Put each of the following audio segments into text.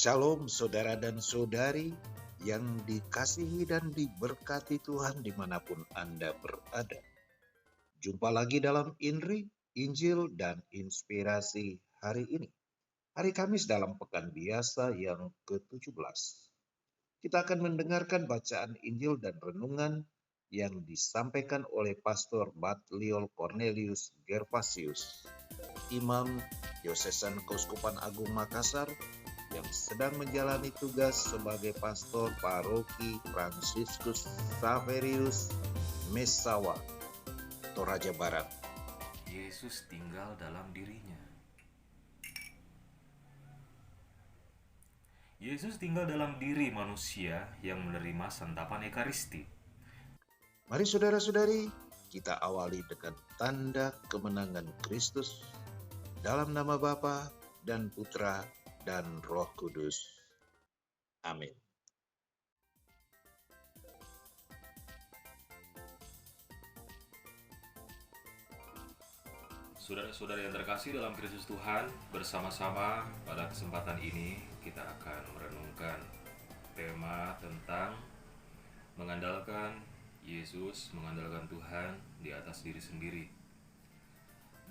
Shalom saudara dan saudari yang dikasihi dan diberkati Tuhan dimanapun Anda berada. Jumpa lagi dalam Injil dan Inspirasi hari ini. Hari Kamis dalam Pekan Biasa yang ke-17. Kita akan mendengarkan bacaan Injil dan renungan yang disampaikan oleh Pastor Batliol Cornelius Gervasius, Imam Diosesan Keuskupan Agung Makassar, yang sedang menjalani tugas sebagai pastor paroki Fransiskus Saverius Mesawa, Toraja Barat. Yesus tinggal dalam dirinya. Yesus tinggal dalam diri manusia yang menerima santapan Ekaristi. Mari saudara-saudari, kita awali dengan tanda kemenangan Kristus dalam nama Bapa dan Putra dan Roh Kudus. Amin. Saudara-saudara yang terkasih dalam Kristus Tuhan, bersama-sama pada kesempatan ini kita akan merenungkan tema tentang mengandalkan Yesus, mengandalkan Tuhan di atas diri sendiri.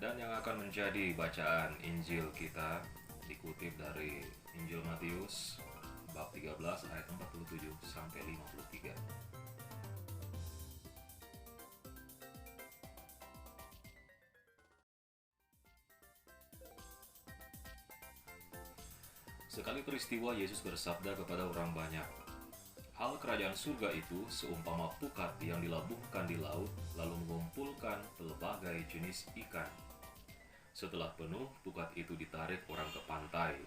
Dan yang akan menjadi bacaan Injil kita dikutip dari Injil Matius bab 13 ayat 47 sampai 53. Sekali peristiwa Yesus bersabda kepada orang banyak, "Hal kerajaan surga itu seumpama pukat yang dilabuhkan di laut, lalu mengumpulkan pelbagai jenis ikan. Setelah penuh, pukat itu ditarik orang ke pantai.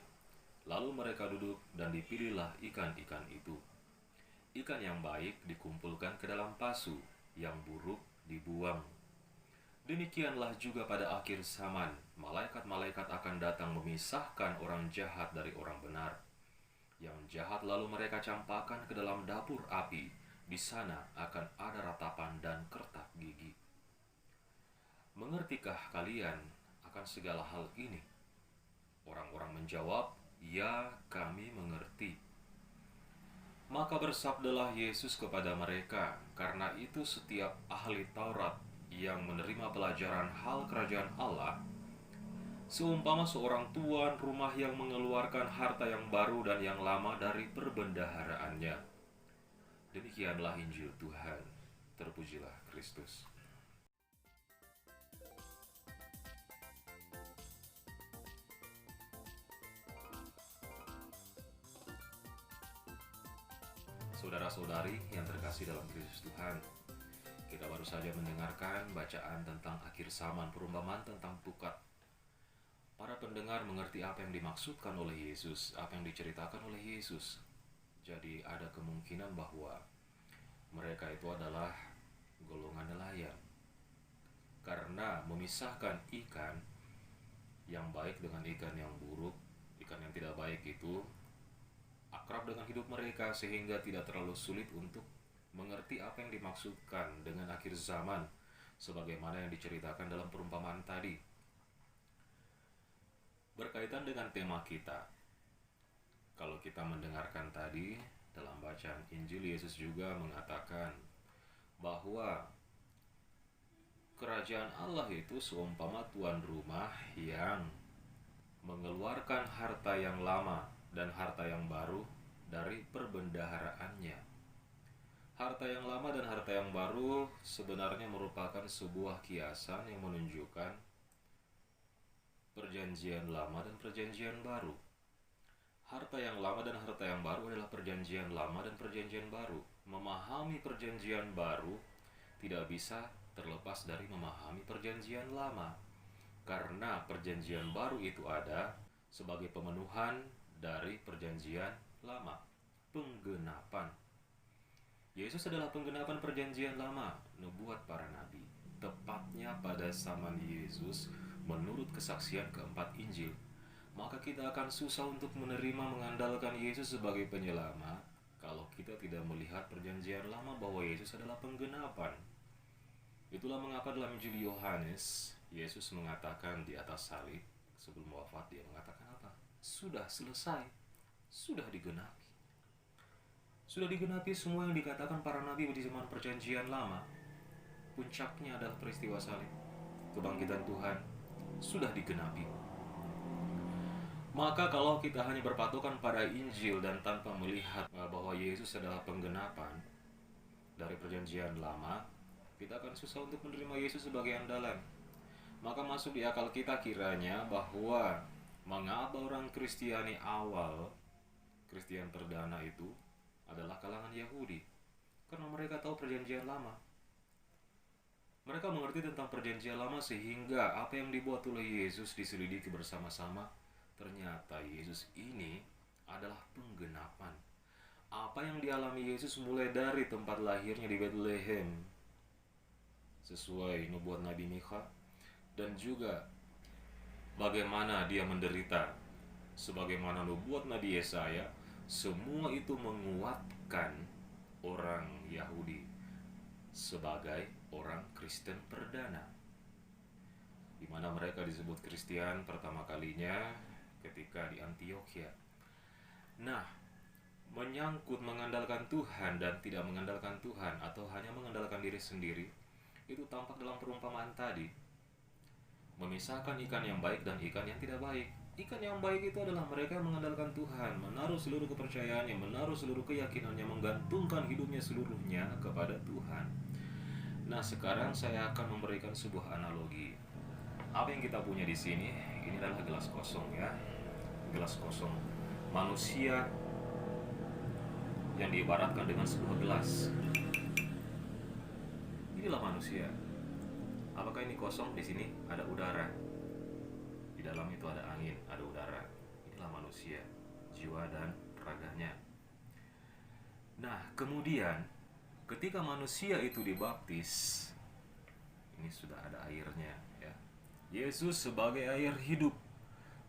Lalu mereka duduk dan dipilihlah ikan-ikan itu. Ikan yang baik dikumpulkan ke dalam pasu, yang buruk dibuang. Demikianlah juga pada akhir zaman, malaikat-malaikat akan datang memisahkan orang jahat dari orang benar. Yang jahat lalu mereka campakkan ke dalam dapur api. Di sana akan ada ratapan dan kertak gigi. Mengertikah kalian akan segala hal ini?" Orang-orang menjawab, "Ya, kami mengerti." Maka bersabdalah Yesus kepada mereka, "Karena itu setiap ahli Taurat yang menerima pelajaran hal kerajaan Allah, seumpama seorang tuan rumah yang mengeluarkan harta yang baru dan yang lama dari perbendaharaannya." Demikianlah Injil Tuhan. Terpujilah Kristus. Saudara-saudari yang terkasih dalam Kristus Tuhan, kita baru saja mendengarkan bacaan tentang akhir zaman, perumpamaan tentang pukat. Para pendengar mengerti apa yang dimaksudkan oleh Yesus, apa yang diceritakan oleh Yesus. Jadi ada kemungkinan bahwa mereka itu adalah golongan nelayan. Karena memisahkan ikan yang baik dengan ikan yang buruk, ikan yang tidak baik itu akrab dengan hidup mereka, sehingga tidak terlalu sulit untuk mengerti apa yang dimaksudkan dengan akhir zaman sebagaimana yang diceritakan dalam perumpamaan tadi. Berkaitan dengan tema kita, kalau kita mendengarkan tadi dalam bacaan Injil, Yesus juga mengatakan bahwa kerajaan Allah itu seumpama tuan rumah yang mengeluarkan harta yang lama dan harta yang baru dari perbendaharaannya. Harta yang lama dan harta yang baru sebenarnya merupakan sebuah kiasan yang menunjukkan perjanjian lama dan perjanjian baru. Harta yang lama dan harta yang baru adalah perjanjian lama dan perjanjian baru. Memahami perjanjian baru tidak bisa terlepas dari memahami perjanjian lama. Karena perjanjian baru itu ada sebagai pemenuhan dari perjanjian lama, penggenapan. Yesus adalah penggenapan perjanjian lama, nubuat para nabi. Tepatnya pada zaman Yesus, menurut kesaksian keempat Injil, maka kita akan susah untuk menerima mengandalkan Yesus sebagai penyelamat kalau kita tidak melihat perjanjian lama bahwa Yesus adalah penggenapan. Itulah mengapa dalam Injil Yohanes, Yesus mengatakan di atas salib sebelum wafat, dia mengatakan apa? Sudah selesai. sudah digenapi. Sudah digenapi semua yang dikatakan para nabi di zaman perjanjian lama. Puncaknya adalah peristiwa salib. Kebangkitan Tuhan sudah digenapi. Maka kalau kita hanya berpatokan pada Injil dan tanpa melihat bahwa Yesus adalah penggenapan dari perjanjian lama, kita akan susah untuk menerima Yesus sebagai andalan. Maka masuk di akal kita kiranya bahwa mengapa orang Kristiani awal, Kristen perdana itu adalah kalangan Yahudi, karena mereka tahu perjanjian lama. Mereka mengerti tentang perjanjian lama sehingga apa yang dibuat oleh Yesus diselidiki bersama-sama. Ternyata Yesus ini adalah penggenapan. Apa yang dialami Yesus mulai dari tempat lahirnya di Bethlehem sesuai nubuat Nabi Mikha, dan juga bagaimana dia menderita sebagaimana nubuat Nabi Yesaya, semua itu menguatkan orang Yahudi sebagai orang Kristen perdana, di mana mereka disebut Kristen pertama kalinya ketika di Antioquia. Nah, menyangkut mengandalkan Tuhan dan tidak mengandalkan Tuhan atau hanya mengandalkan diri sendiri, itu tampak dalam perumpamaan tadi. Memisahkan ikan yang baik dan ikan yang tidak baik. Ikan yang baik itu adalah mereka yang mengandalkan Tuhan, menaruh seluruh kepercayaannya, menaruh seluruh keyakinannya, menggantungkan hidupnya seluruhnya kepada Tuhan. Nah, sekarang saya akan memberikan sebuah analogi. Apa yang kita punya di sini, ini adalah gelas kosong ya. Gelas kosong. Manusia yang diibaratkan dengan sebuah gelas. Inilah manusia. Apakah ini kosong? Di sini ada udara. Di dalam itu ada angin, ada udara. Inilah manusia, jiwa dan raganya. Nah, kemudian ketika manusia itu dibaptis, ini sudah ada airnya ya. Yesus sebagai air hidup,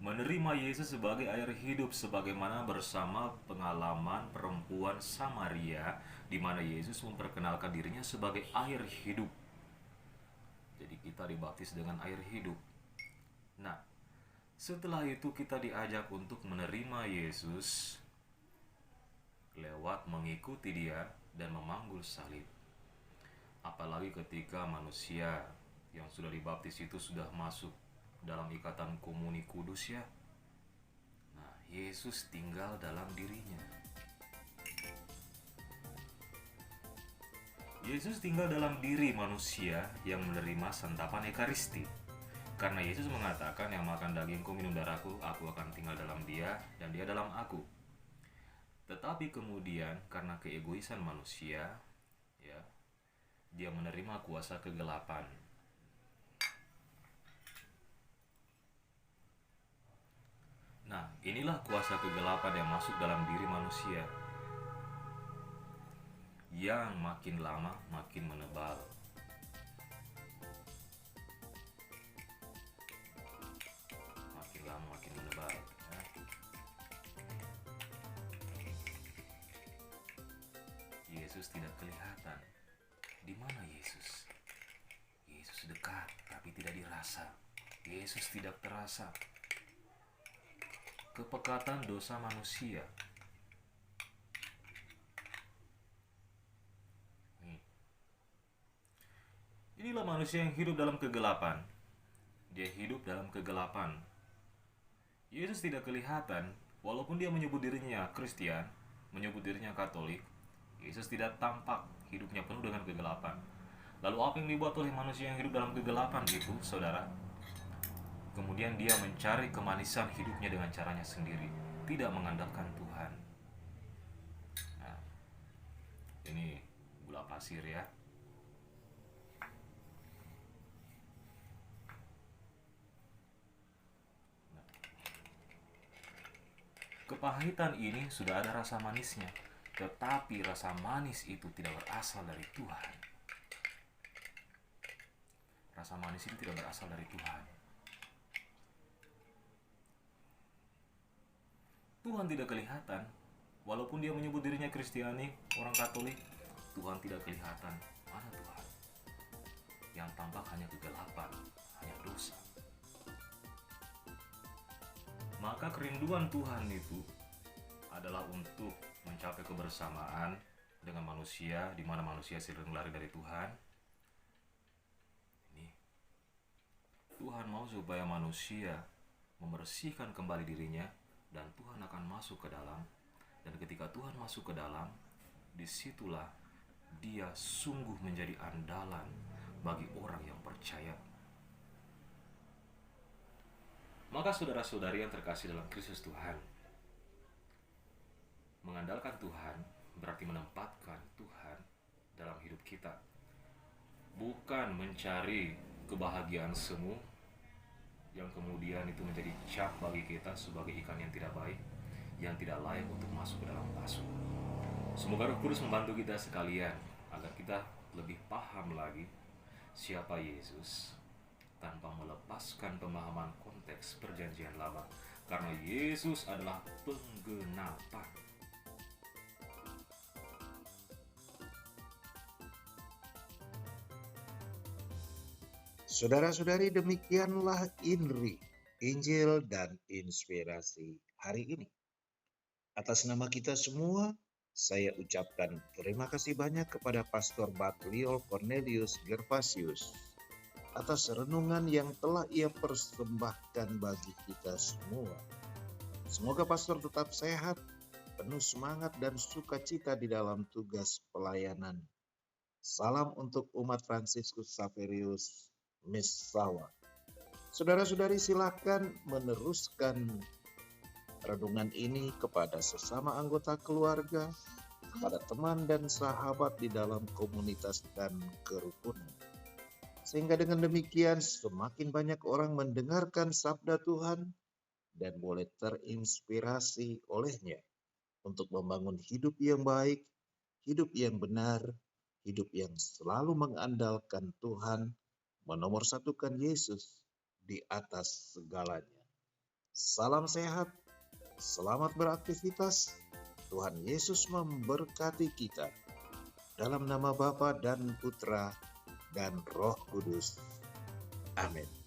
menerima Yesus sebagai air hidup, sebagaimana bersama pengalaman perempuan Samaria, di mana Yesus memperkenalkan dirinya sebagai air hidup. Jadi kita dibaptis dengan air hidup. Nah, setelah itu kita diajak untuk menerima Yesus lewat mengikuti Dia dan memanggul salib. Apalagi ketika manusia yang sudah dibaptis itu sudah masuk dalam ikatan komuni kudus ya. Nah, Yesus tinggal dalam dirinya. Yesus tinggal dalam diri manusia yang menerima santapan Ekaristi. Karena Yesus mengatakan, yang makan dagingku minum darahku, aku akan tinggal dalam dia dan dia dalam aku. Tetapi kemudian karena keegoisan manusia, ya, dia menerima kuasa kegelapan. Nah, inilah kuasa kegelapan yang masuk dalam diri manusia, yang makin lama makin menebal. Makin lama makin menebal ya. Yesus tidak kelihatan. Di mana Yesus? Yesus dekat tapi tidak dirasa. Yesus tidak terasa. Kepekatan dosa manusia. Inilah manusia yang hidup dalam kegelapan. Dia hidup dalam kegelapan. Yesus tidak kelihatan, walaupun dia menyebut dirinya Kristen, menyebut dirinya Katolik. Yesus tidak tampak, hidupnya penuh dengan kegelapan. Lalu apa yang dibuat oleh manusia yang hidup dalam kegelapan itu, saudara? Kemudian dia mencari kemanisan hidupnya dengan caranya sendiri, tidak mengandalkan Tuhan. Nah, ini gula pasir ya. Kepahitan ini sudah ada rasa manisnya, tetapi rasa manis itu tidak berasal dari Tuhan. Rasa manis itu tidak berasal dari Tuhan. Tuhan tidak kelihatan, walaupun dia menyebut dirinya Kristiani, orang Katolik. Tuhan tidak kelihatan. Mana Tuhan? Yang tampak hanya kegelapan, hanya dosa. Maka kerinduan Tuhan itu adalah untuk mencapai kebersamaan dengan manusia, di mana manusia sering lari dari Tuhan. Ini Tuhan mau supaya manusia membersihkan kembali dirinya, dan Tuhan akan masuk ke dalam. Dan ketika Tuhan masuk ke dalam, disitulah Dia sungguh menjadi andalan bagi orang yang percaya. Maka saudara-saudari yang terkasih dalam Kristus Tuhan, mengandalkan Tuhan berarti menempatkan Tuhan dalam hidup kita, bukan mencari kebahagiaan semu yang kemudian itu menjadi cap bagi kita sebagai ikan yang tidak baik, yang tidak layak untuk masuk ke dalam pasu. Semoga Roh Kudus membantu kita sekalian agar kita lebih paham lagi siapa Yesus, tanpa melepaskan pemahaman konteks perjanjian lama, karena Yesus adalah penggenapan. Saudara-saudari, demikianlah INRI, Injil dan Inspirasi hari ini. Atas nama kita semua, saya ucapkan terima kasih banyak kepada Pastor Batliol Cornelius Gervasius atas renungan yang telah ia persembahkan bagi kita semua. Semoga Pastor tetap sehat, penuh semangat dan sukacita di dalam tugas pelayanan. Salam untuk umat Fransiskus Xaverius Misawa. Saudara-saudari, silakan meneruskan renungan ini kepada sesama anggota keluarga, kepada teman dan sahabat di dalam komunitas dan kerukunan. Sehingga dengan demikian semakin banyak orang mendengarkan sabda Tuhan dan boleh terinspirasi olehnya untuk membangun hidup yang baik, hidup yang benar, hidup yang selalu mengandalkan Tuhan, menomorsatukan Yesus di atas segalanya. Salam sehat, selamat beraktivitas. Tuhan Yesus memberkati kita. Dalam nama Bapa dan Putra dan Roh Kudus. Amin.